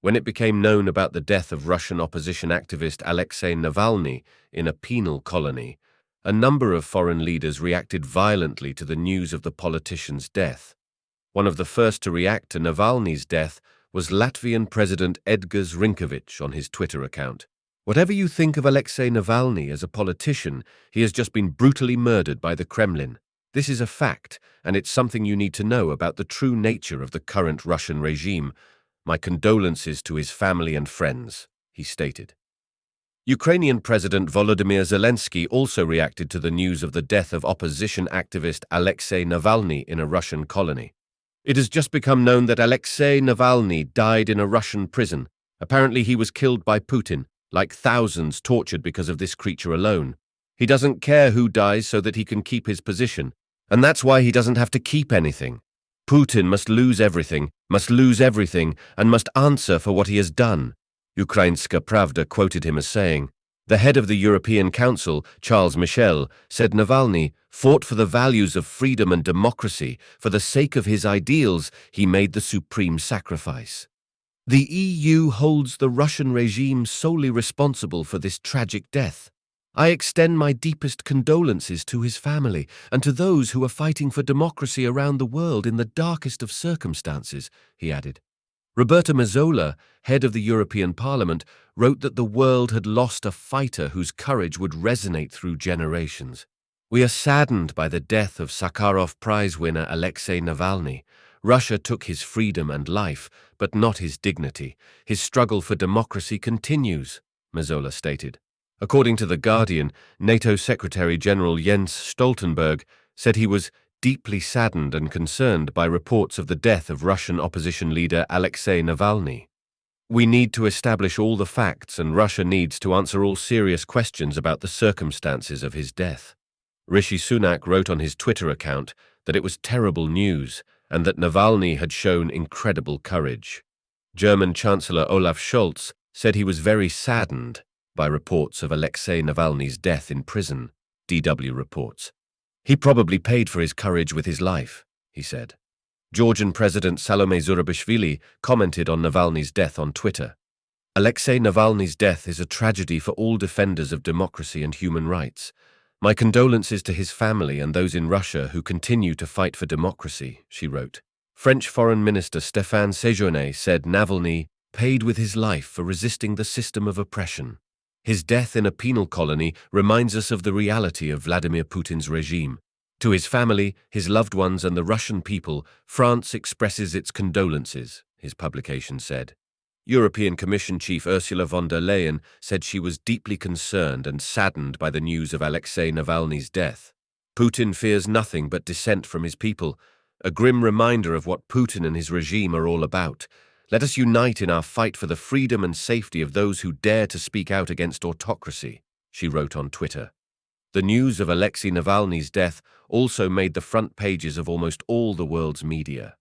When it became known about the death of Russian opposition activist Alexei Navalny in a penal colony, a number of foreign leaders reacted violently to the news of the politician's death. One of the first to react to Navalny's death was Latvian President Edgars Rinkevičs on his Twitter account. "Whatever you think of Alexei Navalny as a politician, he has just been brutally murdered by the Kremlin. This is a fact, and it's something you need to know about the true nature of the current Russian regime. My condolences to his family and friends," he stated. Ukrainian President Volodymyr Zelensky also reacted to the news of the death of opposition activist Alexei Navalny in a Russian colony. "It has just become known that Alexei Navalny died in a Russian prison. Apparently he was killed by Putin, like thousands tortured because of this creature alone. He doesn't care who dies so that he can keep his position, and that's why he doesn't have to keep anything. Putin must lose everything, and must answer for what he has done." Ukrainska Pravda quoted him as saying, "The head of the European Council, Charles Michel, said Navalny fought for the values of freedom and democracy. For the sake of his ideals, he made the supreme sacrifice. The EU holds the Russian regime solely responsible for this tragic death. I extend my deepest condolences to his family and to those who are fighting for democracy around the world in the darkest of circumstances," he added. Roberta Metsola, head of the European Parliament, wrote that the world had lost a fighter whose courage would resonate through generations. "We are saddened by the death of Sakharov Prize winner Alexei Navalny. Russia took his freedom and life, but not his dignity. His struggle for democracy continues," Metsola stated. According to The Guardian, NATO Secretary-General Jens Stoltenberg said he was deeply saddened and concerned by reports of the death of Russian opposition leader Alexei Navalny. "We need to establish all the facts, and Russia needs to answer all serious questions about the circumstances of his death." Rishi Sunak wrote on his Twitter account that it was terrible news and that Navalny had shown incredible courage. German Chancellor Olaf Scholz said he was very saddened by reports of Alexei Navalny's death in prison, DW reports. "He probably paid for his courage with his life," he said. Georgian President Salome Zurabishvili commented on Navalny's death on Twitter. "Alexei Navalny's death is a tragedy for all defenders of democracy and human rights. My condolences to his family and those in Russia who continue to fight for democracy," she wrote. French Foreign Minister Stéphane Séjourné said Navalny paid with his life for resisting the system of oppression. "His death in a penal colony reminds us of the reality of Vladimir Putin's regime. To his family, his loved ones, and the Russian people, France expresses its condolences," his publication said. European Commission Chief Ursula von der Leyen said she was deeply concerned and saddened by the news of Alexei Navalny's death. "Putin fears nothing but dissent from his people, a grim reminder of what Putin and his regime are all about. Let us unite in our fight for the freedom and safety of those who dare to speak out against autocracy," she wrote on Twitter. The news of Alexei Navalny's death also made the front pages of almost all the world's media.